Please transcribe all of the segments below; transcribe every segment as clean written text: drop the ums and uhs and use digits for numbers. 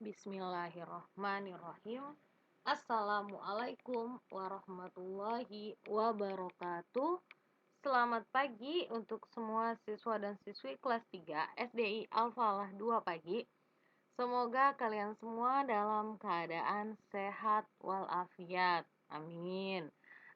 Bismillahirrahmanirrahim. Assalamualaikum warahmatullahi wabarakatuh. Selamat pagi untuk semua siswa dan siswi kelas 3 SDI Al-Falah 2 pagi. Semoga kalian semua dalam keadaan sehat walafiat. Amin.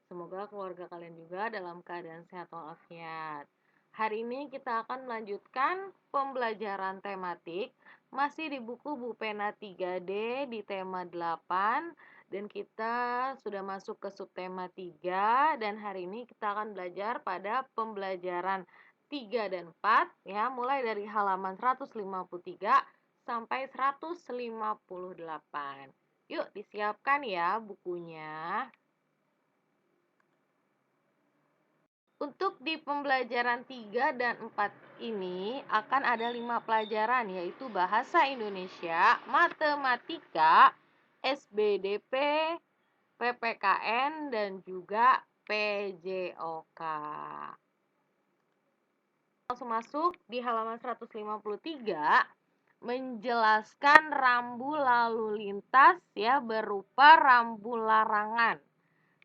Semoga keluarga kalian juga dalam keadaan sehat walafiat. Hari ini kita akan melanjutkan pembelajaran tematik masih di buku Bupena 3D di tema 8 dan kita sudah masuk ke subtema 3 dan hari ini kita akan belajar pada pembelajaran 3 dan 4 ya, mulai dari halaman 153 sampai 158. Yuk disiapkan ya bukunya. Untuk di pembelajaran 3 dan 4 ini akan ada 5 pelajaran, yaitu Bahasa Indonesia, Matematika, SBDP, PPKN, dan juga PJOK. Langsung masuk di halaman 153, menjelaskan rambu lalu lintas ya berupa rambu larangan.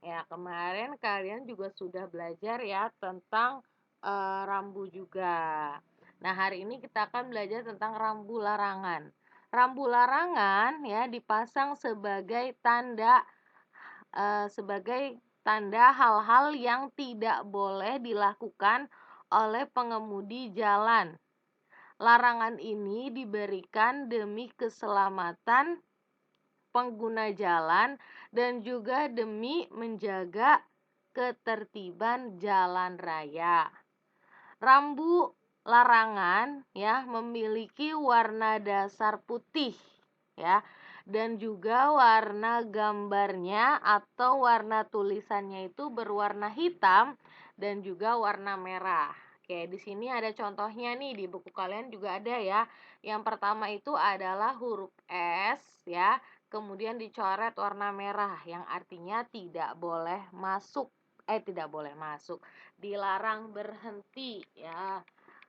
Ya, kemarin kalian juga sudah belajar ya tentang rambu juga. Nah, hari ini kita akan belajar tentang rambu larangan. Rambu larangan ya dipasang sebagai tanda hal-hal yang tidak boleh dilakukan oleh pengemudi jalan. Larangan ini diberikan demi keselamatan pengguna jalan dan juga demi menjaga ketertiban jalan raya. Rambu larangan ya memiliki warna dasar putih ya dan juga warna gambarnya atau warna tulisannya itu berwarna hitam dan juga warna merah. Oke, di sini ada contohnya nih, di buku kalian juga ada ya. Yang pertama itu adalah huruf S ya. Kemudian dicoret warna merah yang artinya tidak boleh masuk, dilarang berhenti ya.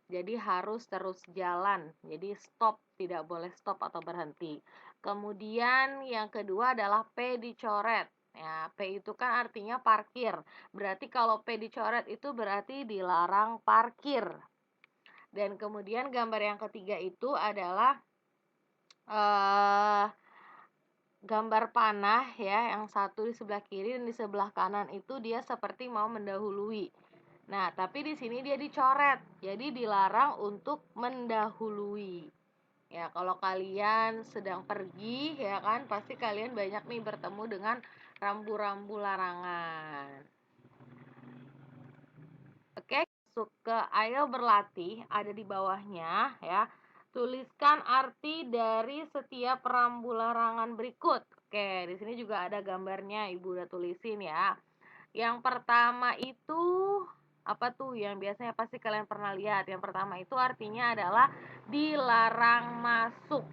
Jadi harus terus jalan. Jadi stop, tidak boleh stop atau berhenti. Kemudian yang kedua adalah P dicoret. Ya, P itu kan artinya parkir. Berarti kalau P dicoret itu berarti dilarang parkir. Dan kemudian gambar yang ketiga itu adalah gambar panah ya, yang satu di sebelah kiri dan di sebelah kanan itu dia seperti mau mendahului. Nah, tapi di sini dia dicoret, jadi dilarang untuk mendahului. Ya, kalau kalian sedang pergi ya kan, pasti kalian banyak nih bertemu dengan rambu-rambu larangan. Oke, masuk ke ayo berlatih, ada di bawahnya ya. Tuliskan arti dari setiap rambu larangan berikut. Oke, di sini juga ada gambarnya, Ibu udah tulisin ya. Yang pertama itu apa tuh yang biasanya pasti kalian pernah lihat? Yang pertama itu artinya adalah dilarang masuk.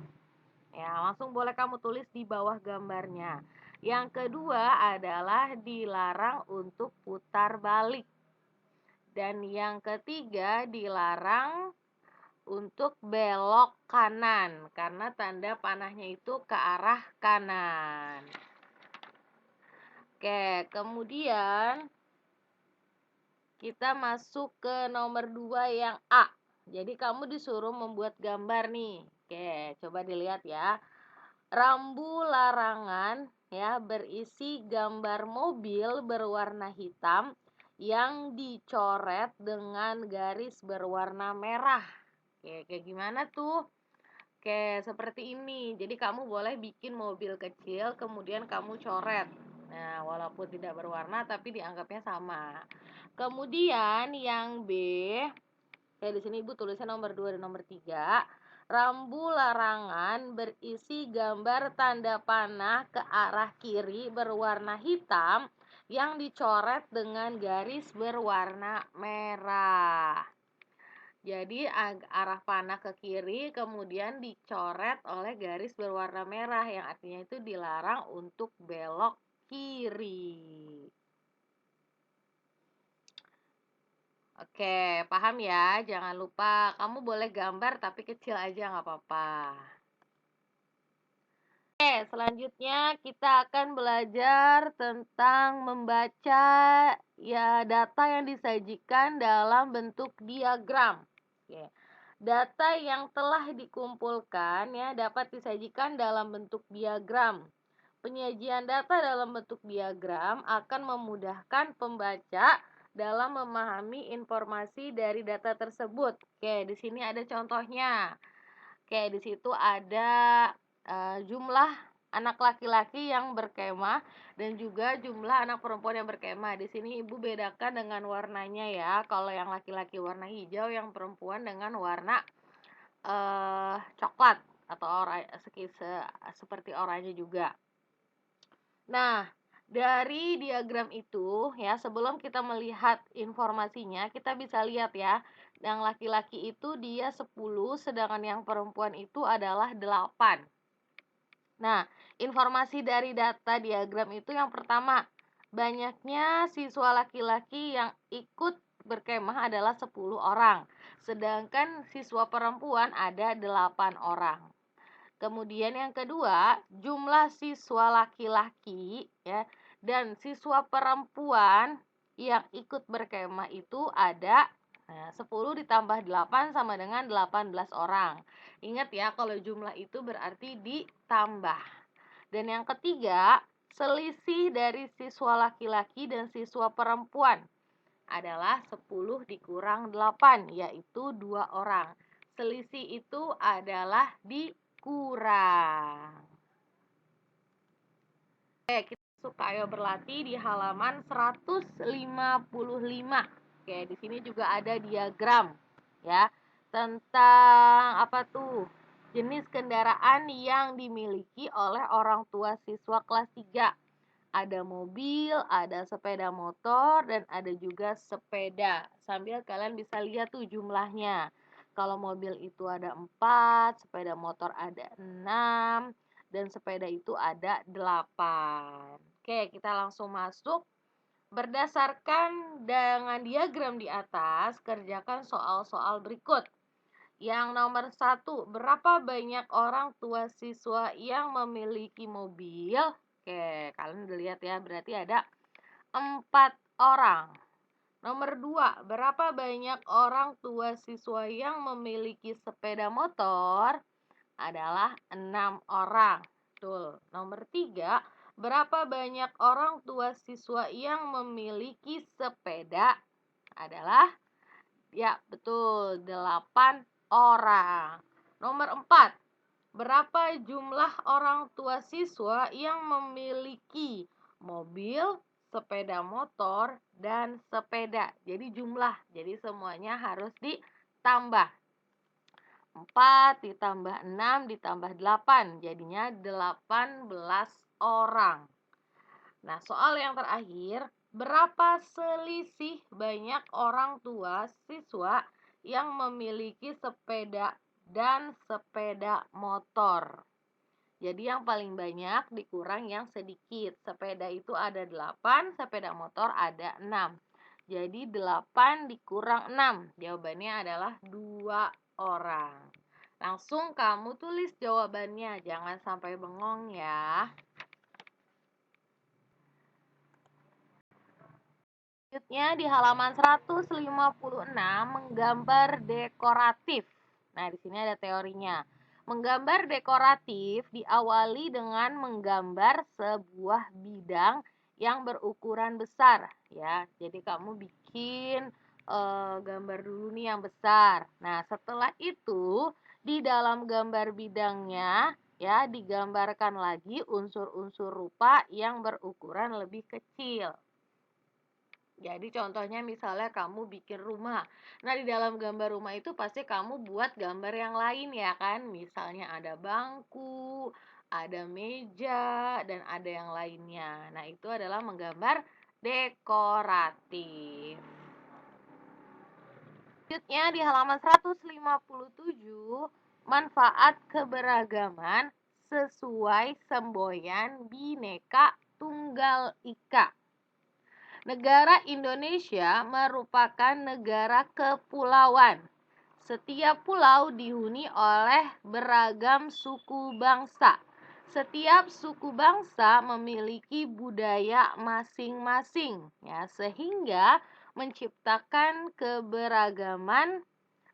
Ya, langsung boleh kamu tulis di bawah gambarnya. Yang kedua adalah dilarang untuk putar balik. Dan yang ketiga dilarang untuk belok kanan karena tanda panahnya itu ke arah kanan. Oke, kemudian kita masuk ke nomor 2 yang A. Jadi kamu disuruh membuat gambar nih. Oke, coba dilihat ya. Rambu larangan ya berisi gambar mobil berwarna hitam yang dicoret dengan garis berwarna merah. Oke, kayak gimana tuh? Oke, seperti ini. Jadi kamu boleh bikin mobil kecil, kemudian kamu coret. Nah, walaupun tidak berwarna, tapi dianggapnya sama. Kemudian yang B, di sini Ibu tulisnya nomor 2 dan nomor 3. Rambu larangan berisi gambar tanda panah ke arah kiri berwarna hitam yang dicoret dengan garis berwarna merah. Jadi arah panah ke kiri kemudian dicoret oleh garis berwarna merah yang artinya itu dilarang untuk belok kiri. Oke, paham ya? Jangan lupa kamu boleh gambar tapi kecil aja nggak apa-apa. Oke, selanjutnya kita akan belajar tentang membaca ya data yang disajikan dalam bentuk diagram. Oke. Data yang telah dikumpulkan ya dapat disajikan dalam bentuk diagram. Penyajian data dalam bentuk diagram akan memudahkan pembaca dalam memahami informasi dari data tersebut. Oke, di sini ada contohnya. Oke, di situ ada jumlah anak laki-laki yang berkemah dan juga jumlah anak perempuan yang berkemah. Di sini Ibu bedakan dengan warnanya ya. Kalau yang laki-laki warna hijau, yang perempuan dengan warna coklat atau seperti oranye juga. Nah, dari diagram itu ya, sebelum kita melihat informasinya, kita bisa lihat ya, yang laki-laki itu dia 10, sedangkan yang perempuan itu adalah 8. Nah, informasi dari data diagram itu yang pertama, banyaknya siswa laki-laki yang ikut berkemah adalah 10 orang, sedangkan siswa perempuan ada 8 orang. Kemudian yang kedua, jumlah siswa laki-laki ya dan siswa perempuan yang ikut berkemah itu ada 10 ditambah 8 sama dengan 18 orang. Ingat ya, kalau jumlah itu berarti ditambah. Dan yang ketiga, selisih dari siswa laki-laki dan siswa perempuan adalah 10 dikurang 8, yaitu 2 orang. Selisih itu adalah dikurang. Oke, kita masuk ke Ayo Berlatih di halaman 155. Oke, di sini juga ada diagram ya tentang apa tuh? Jenis kendaraan yang dimiliki oleh orang tua siswa kelas 3. Ada mobil, ada sepeda motor, dan ada juga sepeda. Sambil kalian bisa lihat tuh jumlahnya. Kalau mobil itu ada 4, sepeda motor ada 6, dan sepeda itu ada 8. Oke, kita langsung masuk. Berdasarkan dengan diagram di atas, kerjakan soal-soal berikut. Yang nomor 1, berapa banyak orang tua siswa yang memiliki mobil? Oke, kalian udah lihat ya, berarti ada 4 orang. Nomor 2, berapa banyak orang tua siswa yang memiliki sepeda motor? Adalah 6 orang. Betul. Nomor 3, berapa banyak orang tua siswa yang memiliki sepeda? Adalah, ya betul, 8 orang. Nomor 4, berapa jumlah orang tua siswa yang memiliki mobil, sepeda motor, dan sepeda? Jadi jumlah, jadi semuanya harus ditambah. 4 ditambah 6 ditambah 8, jadinya 18 orang. Nah, soal yang terakhir, berapa selisih banyak orang tua siswa yang memiliki sepeda dan sepeda motor? Jadi yang paling banyak dikurang yang sedikit. Sepeda itu ada 8, sepeda motor ada 6. Jadi 8 dikurang 6. Jawabannya adalah 2 orang. Langsung kamu tulis jawabannya, jangan sampai bengong ya. Selanjutnya di halaman 156 menggambar dekoratif. Nah, di sini ada teorinya. Menggambar dekoratif diawali dengan menggambar sebuah bidang yang berukuran besar ya. Jadi kamu bikin gambar dulu nih yang besar. Nah, setelah itu di dalam gambar bidangnya ya digambarkan lagi unsur-unsur rupa yang berukuran lebih kecil. Jadi contohnya misalnya kamu bikin rumah. Nah, di dalam gambar rumah itu pasti kamu buat gambar yang lain ya kan? Misalnya ada bangku, ada meja, dan ada yang lainnya. Nah, itu adalah menggambar dekoratif. Selanjutnya di halaman 157, manfaat keberagaman sesuai semboyan Bhinneka Tunggal Ika. Negara Indonesia merupakan negara kepulauan. Setiap pulau dihuni oleh beragam suku bangsa. Setiap suku bangsa memiliki budaya masing-masing, ya, sehingga menciptakan keberagaman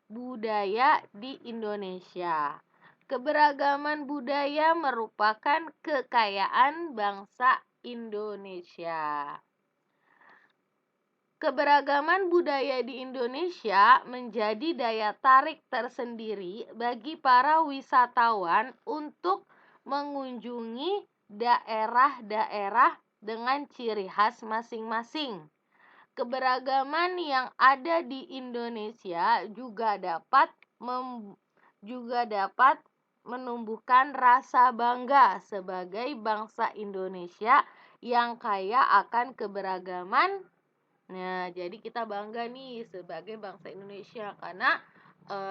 budaya di Indonesia. Keberagaman budaya merupakan kekayaan bangsa Indonesia. Keberagaman budaya di Indonesia menjadi daya tarik tersendiri bagi para wisatawan untuk mengunjungi daerah-daerah dengan ciri khas masing-masing. Keberagaman yang ada di Indonesia juga dapat menumbuhkan rasa bangga sebagai bangsa Indonesia yang kaya akan keberagaman. Nah, jadi kita bangga nih sebagai bangsa Indonesia karena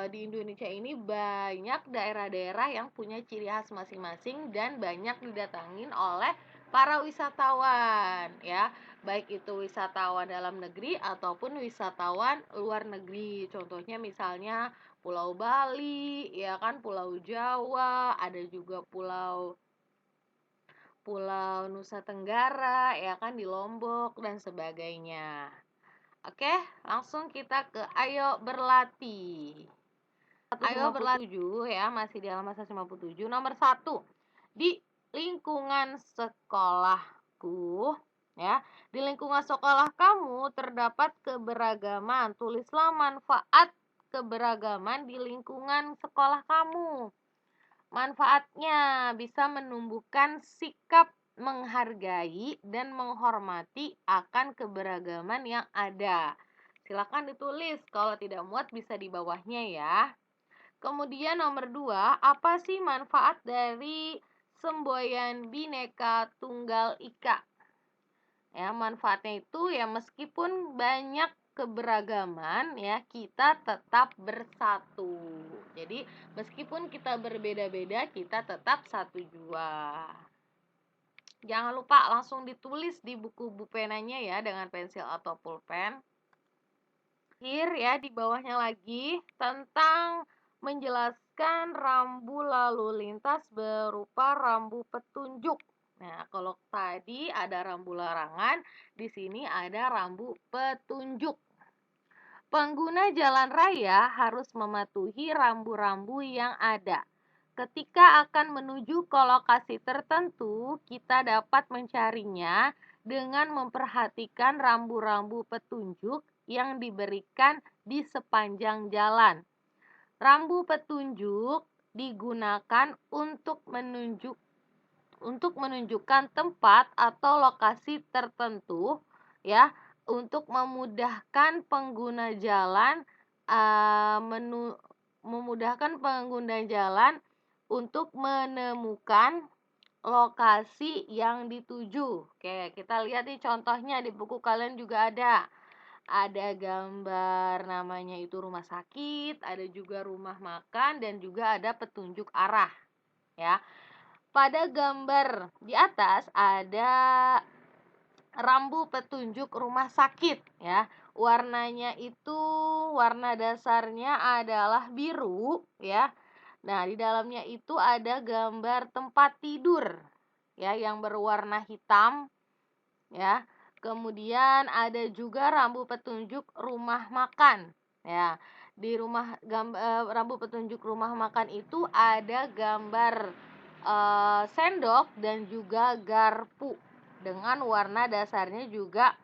di Indonesia ini banyak daerah-daerah yang punya ciri khas masing-masing dan banyak didatangin oleh para wisatawan, ya. Baik itu wisatawan dalam negeri ataupun wisatawan luar negeri. Contohnya misalnya Pulau Bali, ya kan, Pulau Jawa, ada juga Pulau Nusa Tenggara, ya kan, di Lombok dan sebagainya. Oke, langsung kita ke Ayo Berlatih. Ayo berlatih ya, masih di halaman 157. Nomor 1. Di lingkungan sekolahku, ya. Di lingkungan sekolah kamu terdapat keberagaman. Tulislah manfaat keberagaman di lingkungan sekolah kamu. Manfaatnya bisa menumbuhkan sikap menghargai dan menghormati akan keberagaman yang ada. Silakan ditulis, kalau tidak muat bisa di bawahnya ya. Kemudian nomor 2, apa sih manfaat dari semboyan Bhinneka Tunggal Ika? Ya, manfaatnya itu ya meskipun banyak keberagaman ya, kita tetap bersatu. Jadi meskipun kita berbeda-beda, kita tetap satu jua. Jangan lupa langsung ditulis di buku penanya ya dengan pensil atau pulpen. Akhir ya, di bawahnya lagi tentang menjelaskan rambu lalu lintas berupa rambu petunjuk. Nah, kalau tadi ada rambu larangan, di sini ada rambu petunjuk. Pengguna jalan raya harus mematuhi rambu-rambu yang ada. Ketika akan menuju ke lokasi tertentu, kita dapat mencarinya dengan memperhatikan rambu-rambu petunjuk yang diberikan di sepanjang jalan. Rambu petunjuk digunakan untuk menunjukkan tempat atau lokasi tertentu, ya, untuk memudahkan pengguna jalan untuk menemukan lokasi yang dituju. Oke, kita lihat nih contohnya di buku kalian juga ada. Ada gambar namanya itu rumah sakit, ada juga rumah makan dan juga ada petunjuk arah, ya. Pada gambar di atas ada rambu petunjuk rumah sakit ya. Warnanya itu warna dasarnya adalah biru ya. Nah, di dalamnya itu ada gambar tempat tidur ya yang berwarna hitam ya. Kemudian ada juga rambu petunjuk rumah makan ya. Di rambu petunjuk rumah makan itu ada gambar sendok dan juga garpu dengan warna dasarnya juga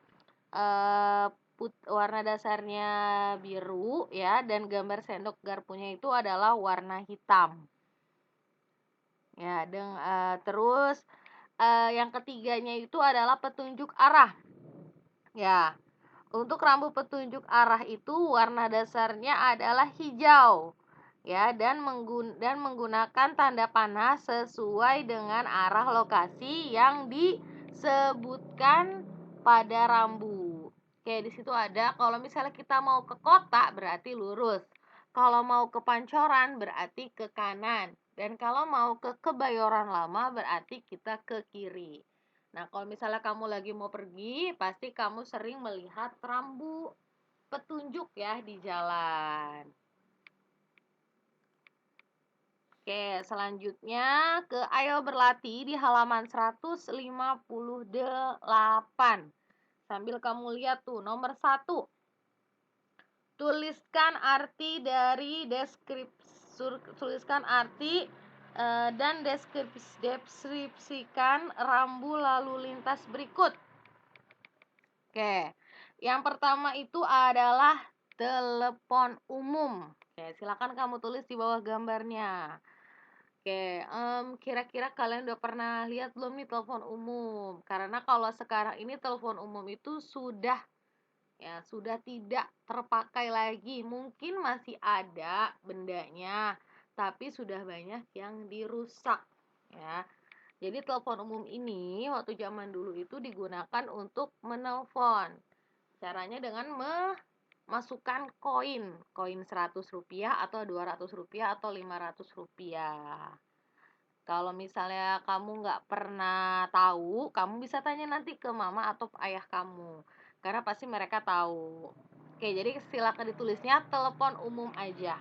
warna dasarnya biru ya, dan gambar sendok garpunya itu adalah warna hitam ya. Terus yang ketiganya itu adalah petunjuk arah ya. Untuk rambu petunjuk arah itu warna dasarnya adalah hijau ya, dan menggunakan tanda panah sesuai dengan arah lokasi yang disebutkan pada rambu. Oke, di situ ada kalau misalnya kita mau ke kota berarti lurus. Kalau mau ke Pancoran berarti ke kanan. Dan kalau mau ke Kebayoran Lama berarti kita ke kiri. Nah, kalau misalnya kamu lagi mau pergi, pasti kamu sering melihat rambu petunjuk ya di jalan. Oke, selanjutnya ke Ayo Berlatih di halaman 158. Sambil kamu lihat tuh, nomor 1. Tuliskan arti dari dan deskripsikan rambu lalu lintas berikut. Oke, yang pertama itu adalah telepon umum. Oke, silakan kamu tulis di bawah gambarnya. Oke, kira-kira kalian udah pernah lihat belum nih telepon umum? Karena kalau sekarang ini telepon umum itu sudah tidak terpakai lagi. Mungkin masih ada bendanya, tapi sudah banyak yang dirusak ya. Jadi telepon umum ini waktu zaman dulu itu digunakan untuk menelpon. Caranya dengan memasukkan koin 100 rupiah atau 200 rupiah atau 500 rupiah. Kalau misalnya kamu nggak pernah tahu, kamu bisa tanya nanti ke mama atau ayah kamu. Karena pasti mereka tahu. Oke, jadi silakan ditulisnya telepon umum aja.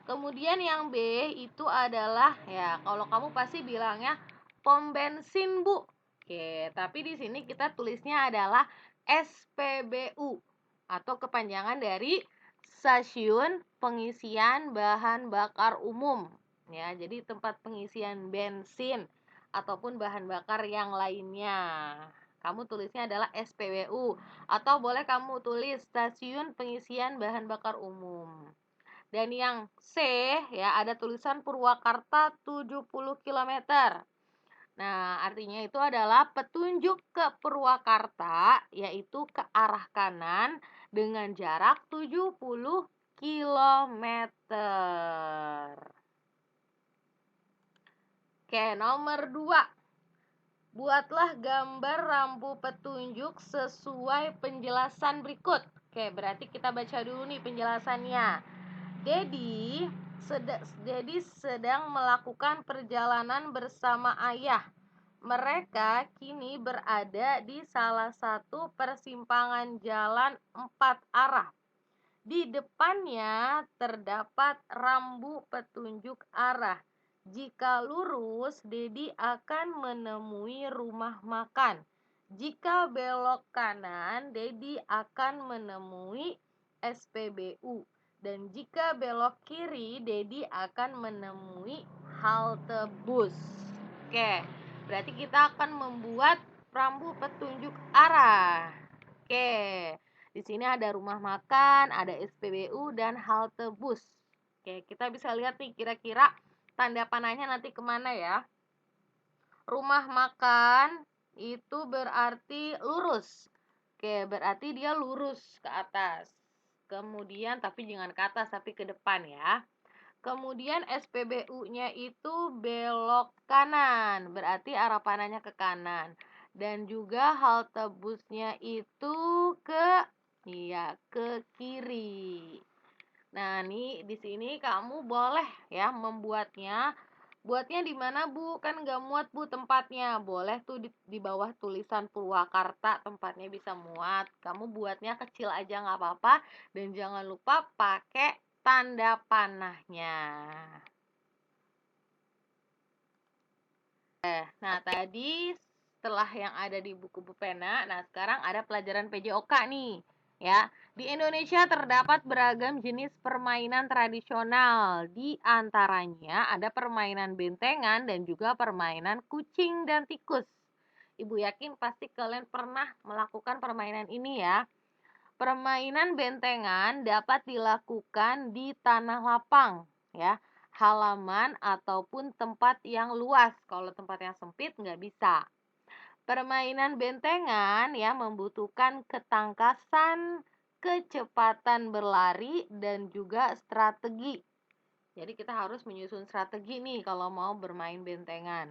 Kemudian yang B itu adalah kalau kamu pasti bilangnya pom bensin, Bu. Oke, tapi di sini kita tulisnya adalah SPBU atau kepanjangan dari Stasiun Pengisian Bahan Bakar Umum. Ya, jadi tempat pengisian bensin ataupun bahan bakar yang lainnya. Kamu tulisnya adalah SPBU atau boleh kamu tulis Stasiun Pengisian Bahan Bakar Umum. Dan yang C ada tulisan Purwakarta 70 km. Nah, artinya itu adalah petunjuk ke Purwakarta, yaitu ke arah kanan dengan jarak 70 km. Oke, nomor 2. Buatlah gambar rambu petunjuk sesuai penjelasan berikut. Oke, berarti kita baca dulu nih penjelasannya. Dedi sedang melakukan perjalanan bersama ayah. Mereka kini berada di salah satu persimpangan jalan 4 arah. Di depannya terdapat rambu petunjuk arah. Jika lurus, Dedi akan menemui rumah makan. Jika belok kanan, Dedi akan menemui SPBU. Dan jika belok kiri, Dedi akan menemui halte bus. Oke, berarti kita akan membuat rambu petunjuk arah. Oke, di sini ada rumah makan, ada SPBU, dan halte bus. Oke, kita bisa lihat nih kira-kira tanda panahnya nanti kemana ya. Rumah makan itu berarti lurus. Oke, berarti dia lurus ke atas. Kemudian tapi jangan ke atas tapi ke depan ya. Kemudian SPBU-nya itu belok kanan, berarti arah panahnya ke kanan. Dan juga halte busnya itu ke kiri. Nah, nih di sini kamu boleh ya membuatnya. Buatnya di mana, Bu? Kan nggak muat, Bu, tempatnya. Boleh tuh di bawah tulisan Purwakarta, tempatnya bisa muat. Kamu buatnya kecil aja nggak apa-apa. Dan jangan lupa pakai tanda panahnya. Nah, tadi setelah yang ada di buku pena, nah sekarang ada pelajaran PJOK nih. Ya, di Indonesia terdapat beragam jenis permainan tradisional. Di antaranya ada permainan bentengan dan juga permainan kucing dan tikus. Ibu yakin pasti kalian pernah melakukan permainan ini ya. Permainan bentengan dapat dilakukan di tanah lapang, ya, halaman ataupun tempat yang luas. Kalau tempat yang sempit nggak bisa. Permainan bentengan membutuhkan ketangkasan, kecepatan berlari, dan juga strategi. Jadi kita harus menyusun strategi nih kalau mau bermain bentengan.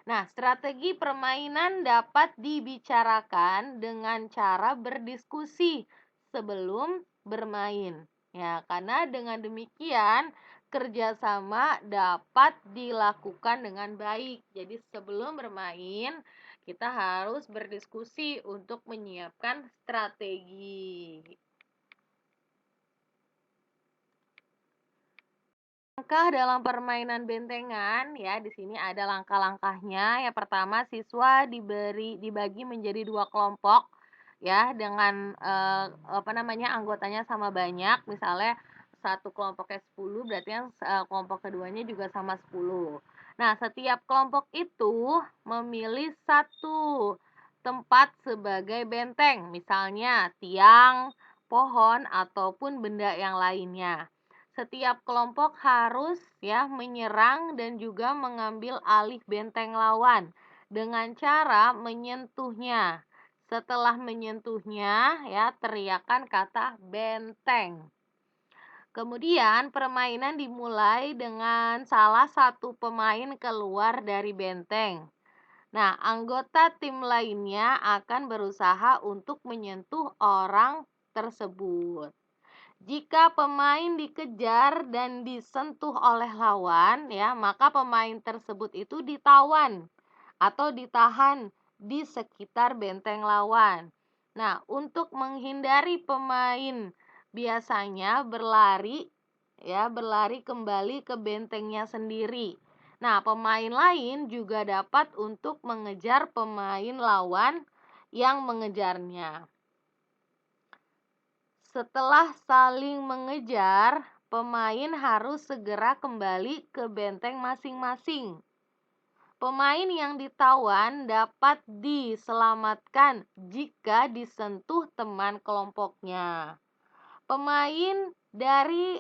Nah, strategi permainan dapat dibicarakan dengan cara berdiskusi sebelum bermain. Ya, karena dengan demikian kerjasama dapat dilakukan dengan baik. Jadi sebelum bermain kita harus berdiskusi untuk menyiapkan strategi. langkah dalam permainan bentengan ya, di sini ada langkah-langkahnya. Yang pertama, siswa dibagi menjadi 2 kelompok ya dengan anggotanya sama banyak. Misalnya satu kelompoknya 10, berarti yang kelompok keduanya juga sama 10. Nah, setiap kelompok itu memilih satu tempat sebagai benteng, misalnya tiang, pohon, ataupun benda yang lainnya. Setiap kelompok harus ya menyerang dan juga mengambil alih benteng lawan dengan cara menyentuhnya. Setelah menyentuhnya ya teriakan kata benteng. Kemudian permainan dimulai dengan salah satu pemain keluar dari benteng. Nah, anggota tim lainnya akan berusaha untuk menyentuh orang tersebut. Jika pemain dikejar dan disentuh oleh lawan, ya, maka pemain tersebut itu ditawan atau ditahan di sekitar benteng lawan. Nah, untuk menghindari pemain biasanya berlari kembali ke bentengnya sendiri. Nah, pemain lain juga dapat untuk mengejar pemain lawan yang mengejarnya. Setelah saling mengejar, pemain harus segera kembali ke benteng masing-masing. Pemain yang ditawan dapat diselamatkan jika disentuh teman kelompoknya. Pemain dari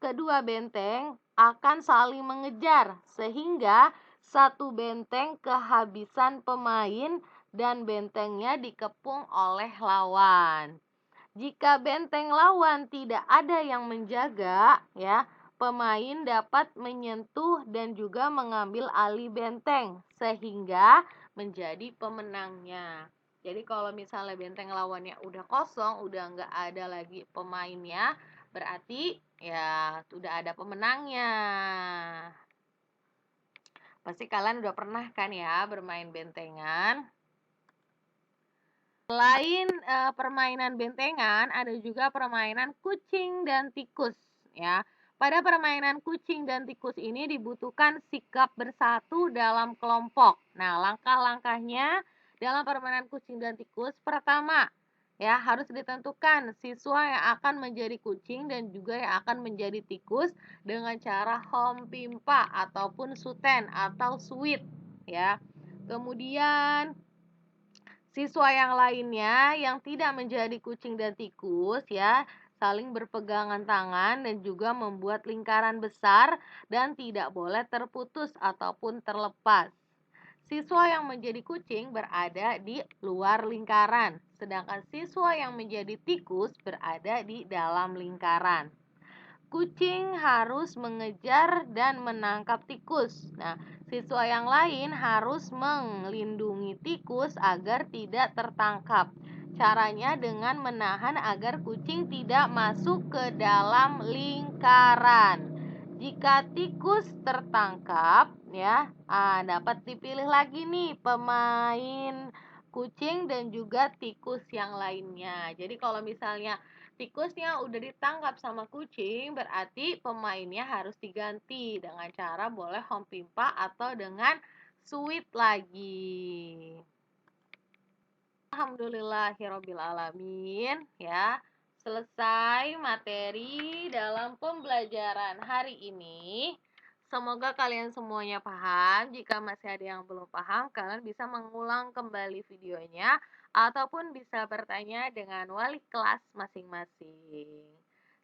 kedua benteng akan saling mengejar sehingga satu benteng kehabisan pemain dan bentengnya dikepung oleh lawan. Jika benteng lawan tidak ada yang menjaga, ya, pemain dapat menyentuh dan juga mengambil alih benteng sehingga menjadi pemenangnya. Jadi kalau misalnya benteng lawannya udah kosong, udah nggak ada lagi pemainnya, berarti ya sudah ada pemenangnya. Pasti kalian udah pernah kan ya bermain bentengan? Selain permainan bentengan, ada juga permainan kucing dan tikus ya. Pada permainan kucing dan tikus ini dibutuhkan sikap bersatu dalam kelompok. Nah, langkah-langkahnya dalam permainan kucing dan tikus, pertama ya harus ditentukan siswa yang akan menjadi kucing dan juga yang akan menjadi tikus dengan cara home pimpa ataupun suten atau sweet ya. Kemudian siswa yang lainnya yang tidak menjadi kucing dan tikus ya, saling berpegangan tangan dan juga membuat lingkaran besar dan tidak boleh terputus ataupun terlepas. Siswa yang menjadi kucing berada di luar lingkaran, sedangkan siswa yang menjadi tikus berada di dalam lingkaran. Kucing harus mengejar dan menangkap tikus. Nah, siswa yang lain harus melindungi tikus agar tidak tertangkap. Caranya dengan menahan agar kucing tidak masuk ke dalam lingkaran. Jika tikus tertangkap, ya, dapat dipilih lagi nih pemain kucing dan juga tikus yang lainnya. Jadi kalau misalnya tikusnya udah ditangkap sama kucing, berarti pemainnya harus diganti dengan cara boleh home pimpa atau dengan sweet lagi. Alhamdulillahirobbilalamin ya. Selesai materi dalam pembelajaran hari ini. Semoga kalian semuanya paham. Jika masih ada yang belum paham, kalian bisa mengulang kembali videonya ataupun bisa bertanya dengan wali kelas masing-masing.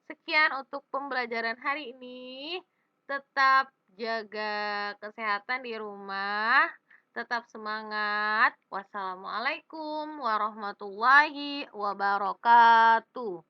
Sekian untuk pembelajaran hari ini. Tetap jaga kesehatan di rumah. Tetap semangat. Wassalamualaikum warahmatullahi wabarakatuh.